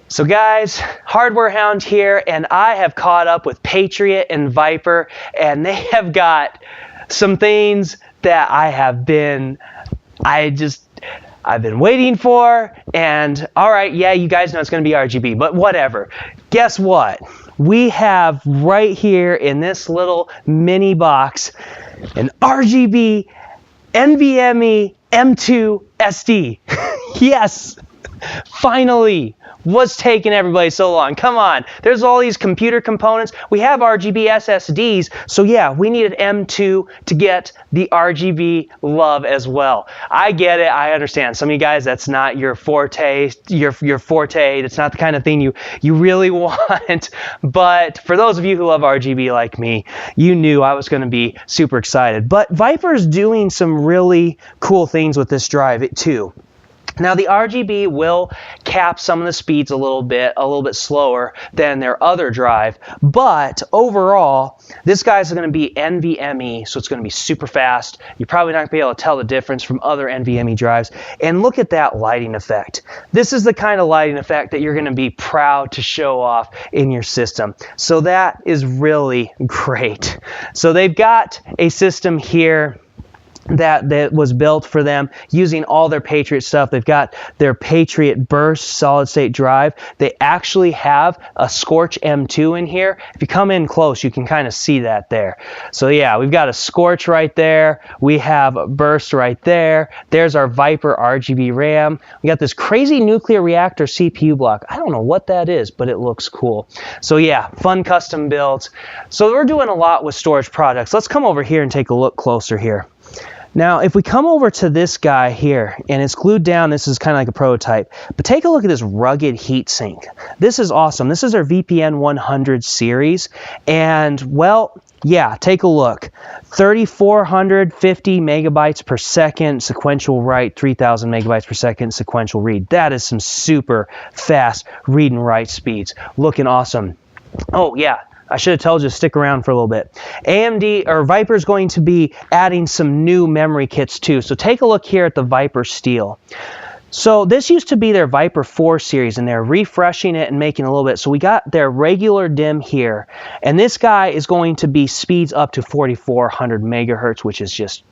So guys, Hardware Hound here, and I have caught up with Patriot and Viper, and they have got some things that I've been waiting for, and all right, yeah, you guys know it's going to be RGB, but whatever. Guess what? We have right here in this little mini box an RGB NVMe M.2 SD. Yes, finally. What's taking everybody so long? Come on, there's all these computer components. We have RGB SSDs, so yeah, we needed M2 to get the RGB love as well. I get it, I understand. Some of you guys, that's not your forte, your forte. That's not the kind of thing you really want. But for those of you who love RGB like me, you knew I was going to be super excited. But Viper's doing some really cool things with this drive too. Now the RGB will cap some of the speeds a little bit slower than their other drive, but overall, this guy's going to be NVMe, so it's going to be super fast. You're probably not going to be able to tell the difference from other NVMe drives. And look at that lighting effect. This is the kind of lighting effect that you're going to be proud to show off in your system. So that is really great. So they've got a system here that was built for them using all their Patriot stuff. They've got their Patriot burst solid state drive. They actually have a Scorch M2 in here. If you come in close, you can kind of see that there. So yeah, we've got a Scorch right there. We have a burst right there. There's our Viper RGB RAM. We got this crazy nuclear reactor CPU block. I don't know what that is, but it looks cool. So yeah, fun custom builds. So we're doing a lot with storage products. Let's come over here and take a look closer here. Now, if we come over to this guy here, and it's glued down, this is kind of like a prototype, but take a look at this rugged heatsink. This is awesome. This is our VPN 100 series, and well, yeah, take a look. 3,450 megabytes per second sequential write, 3,000 megabytes per second sequential read. That is some super fast read and write speeds. Looking awesome. Oh, yeah. I should have told you to stick around for a little bit. AMD or Viper is going to be adding some new memory kits too. So take a look here at the Viper Steel. So this used to be their Viper 4 series, and they're refreshing it and making a little bit. So we got their regular DIMM here, and this guy is going to be speeds up to 4,400 megahertz, which is just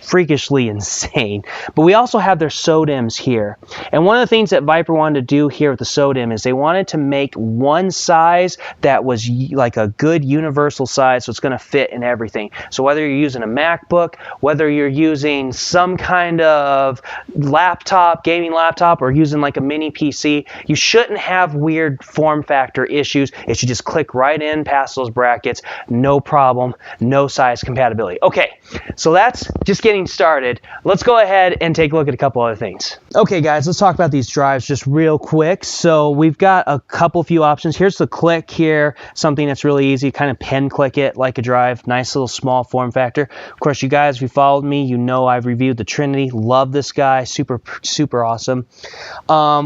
freakishly insane. But we also have their SODIMMs here. And one of the things that Viper wanted to do here with the SODIMM is they wanted to make one size that was like a good universal size, so it's going to fit in everything. So whether you're using a MacBook, whether you're using some kind of laptop, gaming laptop, or using like a mini PC, you shouldn't have weird form factor issues. It should just click right in past those brackets. No problem. No size compatibility. Okay, so that's just getting started. Let's go ahead and take a look at a couple other things. Okay guys, let's talk about these drives just real quick. So we've got a few options. Here's the click here, something that's really easy, kind of pen click it like a drive. Nice little small form factor. Of course, you guys, if you followed me, you know I've reviewed the Trinity. Love this guy, super awesome.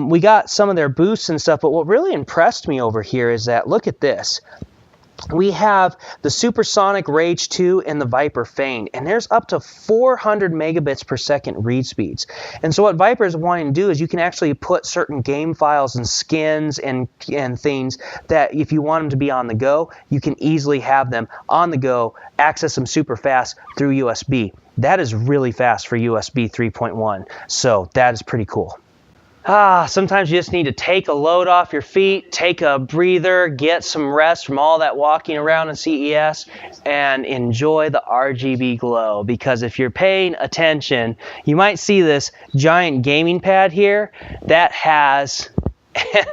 We got some of their boosts and stuff, but what really impressed me over here is that, look at this. We have the Supersonic Rage 2 and the Viper Feign, and there's up to 400 megabits per second read speeds. And so what Viper is wanting to do is you can actually put certain game files and skins and things that if you want them to be on the go, you can easily have them on the go, access them super fast through USB. That is really fast for USB 3.1, so that is pretty cool. Sometimes you just need to take a load off your feet, take a breather, get some rest from all that walking around in CES, and enjoy the RGB glow. Because if you're paying attention, you might see this giant gaming pad here that has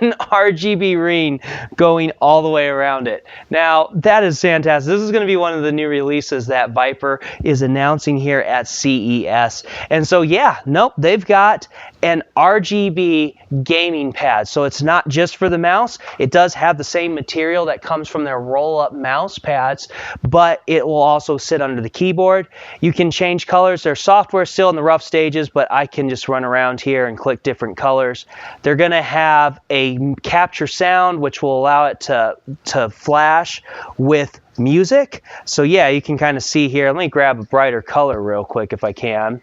an RGB ring going all the way around it. Now, that is fantastic. This is going to be one of the new releases that Viper is announcing here at CES. And so, yeah, nope, they've got an RGB gaming pad. So it's not just for the mouse. It does have the same material that comes from their roll-up mouse pads, but it will also sit under the keyboard. You can change colors. Their software is still in the rough stages, but I can just run around here and click different colors. They're going to have a capture sound, which will allow it to flash with music. So yeah, you can kind of see here. Let me grab a brighter color real quick if I can.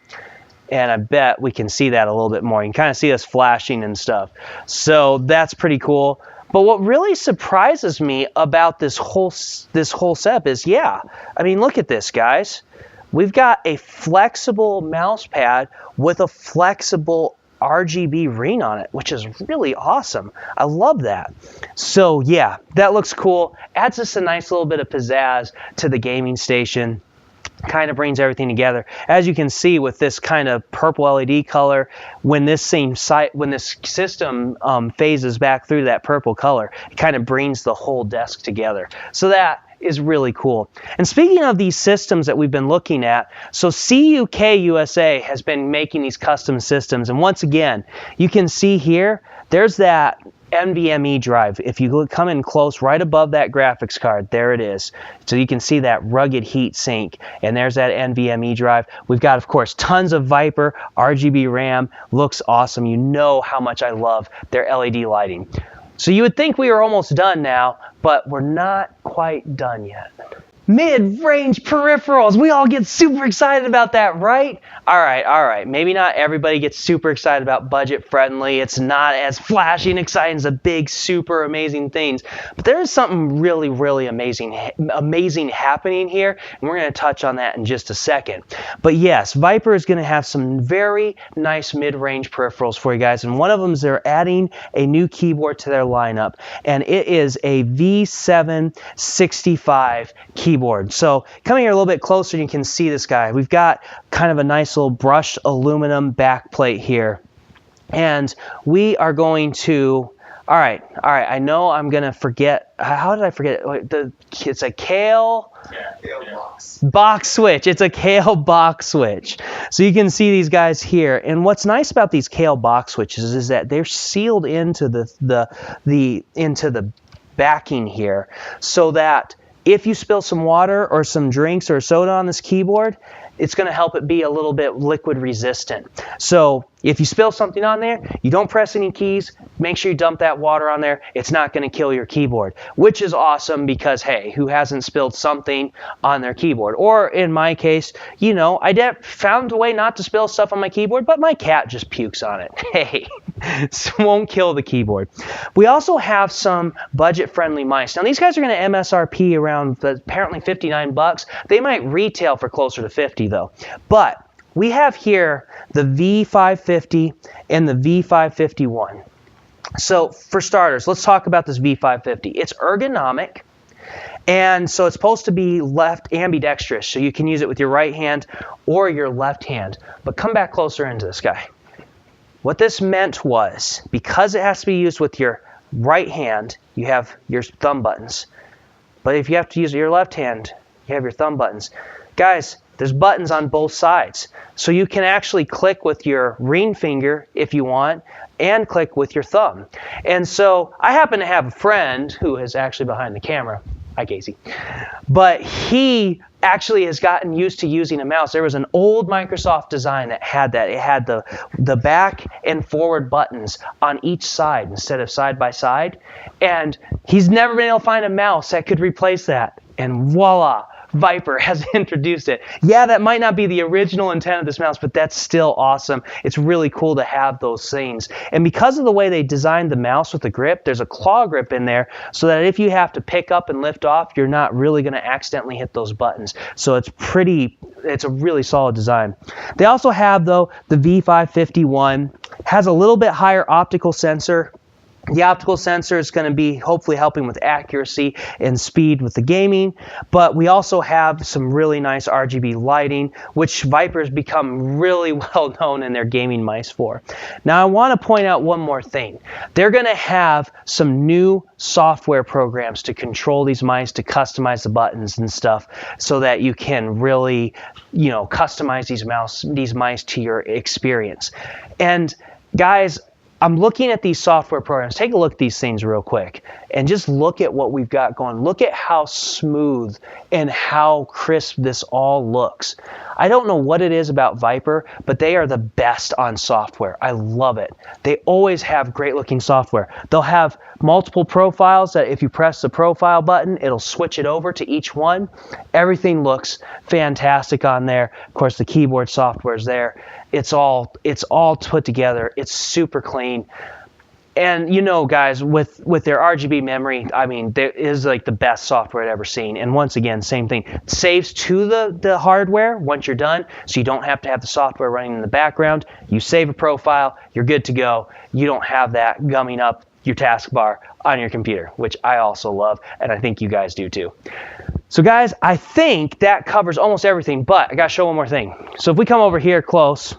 And I bet we can see that a little bit more. You can kind of see us flashing and stuff. So that's pretty cool. But what really surprises me about this whole setup is, yeah, I mean, look at this, guys. We've got a flexible mouse pad with a flexible RGB ring on it, which is really awesome. I love that. So yeah, that looks cool. Adds us a nice little bit of pizzazz to the gaming station. Kind of brings everything together. As you can see with this kind of purple LED color, when this system phases back through that purple color, it kind of brings the whole desk together. So that is really cool. And speaking of these systems that we've been looking at, so CUK USA has been making these custom systems, and once again, you can see here, there's that NVMe drive. If you come in close, right above that graphics card, there it is. So you can see that rugged heat sink, and there's that NVMe drive. We've got, of course, tons of Viper RGB RAM. Looks awesome. You know how much I love their LED lighting. So you would think we were almost done now, but we're not quite done yet. Mid-range peripherals. We all get super excited about that, right? All right. Maybe not everybody gets super excited about budget-friendly. It's not as flashy and exciting as the big, super amazing things. But there is something really, really amazing happening here, and we're going to touch on that in just a second. But yes, Viper is going to have some very nice mid-range peripherals for you guys, and one of them is they're adding a new keyboard to their lineup, and it is a V765 keyboard. So coming here a little bit closer, you can see this guy. We've got kind of a nice little brushed aluminum back plate here. And we are going to, all right, I know I'm going to forget, how did I forget it? It's a Kale box switch. It's a Kale box switch. So you can see these guys here. And what's nice about these Kale box switches is that they're sealed into the backing here, so that if you spill some water or some drinks or soda on this keyboard, it's going to help it be a little bit liquid resistant. So if you spill something on there, you don't press any keys, make sure you dump that water on there. It's not going to kill your keyboard, which is awesome because, hey, who hasn't spilled something on their keyboard? Or in my case, you know, I found a way not to spill stuff on my keyboard, but my cat just pukes on it. Hey, it won't kill the keyboard. We also have some budget-friendly mice. Now, these guys are going to MSRP around apparently $59. They might retail for closer to 50 though. But we have here the V550 and the V551. So for starters, let's talk about this V550. It's ergonomic, and so it's supposed to be left ambidextrous, so you can use it with your right hand or your left hand. But come back closer into this guy. What this meant was, because it has to be used with your right hand, you have your thumb buttons. But if you have to use your left hand, you have your thumb buttons. Guys, there's buttons on both sides. So you can actually click with your ring finger if you want, and click with your thumb. And so I happen to have a friend who is actually behind the camera. Hi, Casey. But he actually has gotten used to using a mouse. There was an old Microsoft design that had that. It had the back and forward buttons on each side instead of side by side. And he's never been able to find a mouse that could replace that. And voila, Viper has introduced it. Yeah, that might not be the original intent of this mouse, but that's still awesome. It's really cool to have those things. And because of the way they designed the mouse with the grip, there's a claw grip in there so that if you have to pick up and lift off, you're not really going to accidentally hit those buttons. So it's a really solid design. They also have, though, the V551. Has a little bit higher optical sensor. The optical sensor is going to be hopefully helping with accuracy and speed with the gaming, but we also have some really nice RGB lighting, which Viper's become really well known in their gaming mice for. Now I want to point out one more thing. They're going to have some new software programs to control these mice, to customize the buttons and stuff, so that you can really, you know, customize these mice to your experience. And guys, I'm looking at these software programs. Take a look at these things real quick and just look at what we've got going. Look at how smooth and how crisp this all looks. I don't know what it is about Viper, but they are the best on software. I love it. They always have great looking software. They'll have multiple profiles that if you press the profile button, it'll switch it over to each one. Everything looks fantastic on there. Of course, the keyboard software is there. It's all put together. It's super clean. And you know, guys, with their RGB memory, I mean, there is like the best software I've ever seen. And once again, same thing. It saves to the hardware once you're done, so you don't have to have the software running in the background. You save a profile, you're good to go. You don't have that gumming up your taskbar on your computer, which I also love, and I think you guys do too. So guys, I think that covers almost everything, but I gotta show one more thing. So if we come over here close,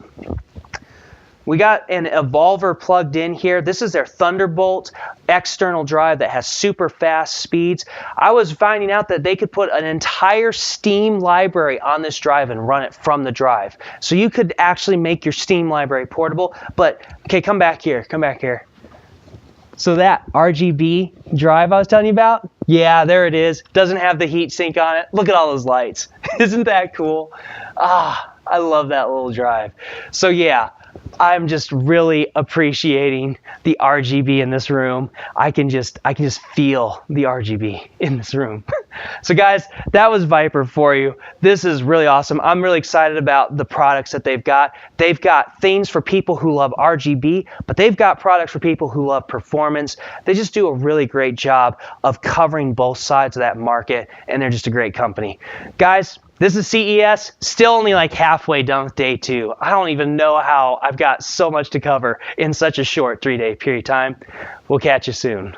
we got an Evolver plugged in here. This is their Thunderbolt external drive that has super fast speeds. I was finding out that they could put an entire Steam library on this drive and run it from the drive. So you could actually make your Steam library portable. But, okay, come back here, come back here. So that RGB drive I was telling you about, yeah, there it is. Doesn't have the heat sink on it. Look at all those lights. Isn't that cool? Ah, I love that little drive. So yeah, I'm just really appreciating the RGB in this room. I can just feel the RGB in this room. So guys, that was Viper for you. This is really awesome. I'm really excited about the products that they've got. They've got things for people who love RGB, but they've got products for people who love performance. They just do a really great job of covering both sides of that market, and they're just a great company. Guys, this is CES, still only like halfway done with day 2. I don't even know how I've got so much to cover in such a short 3-day period of time. We'll catch you soon.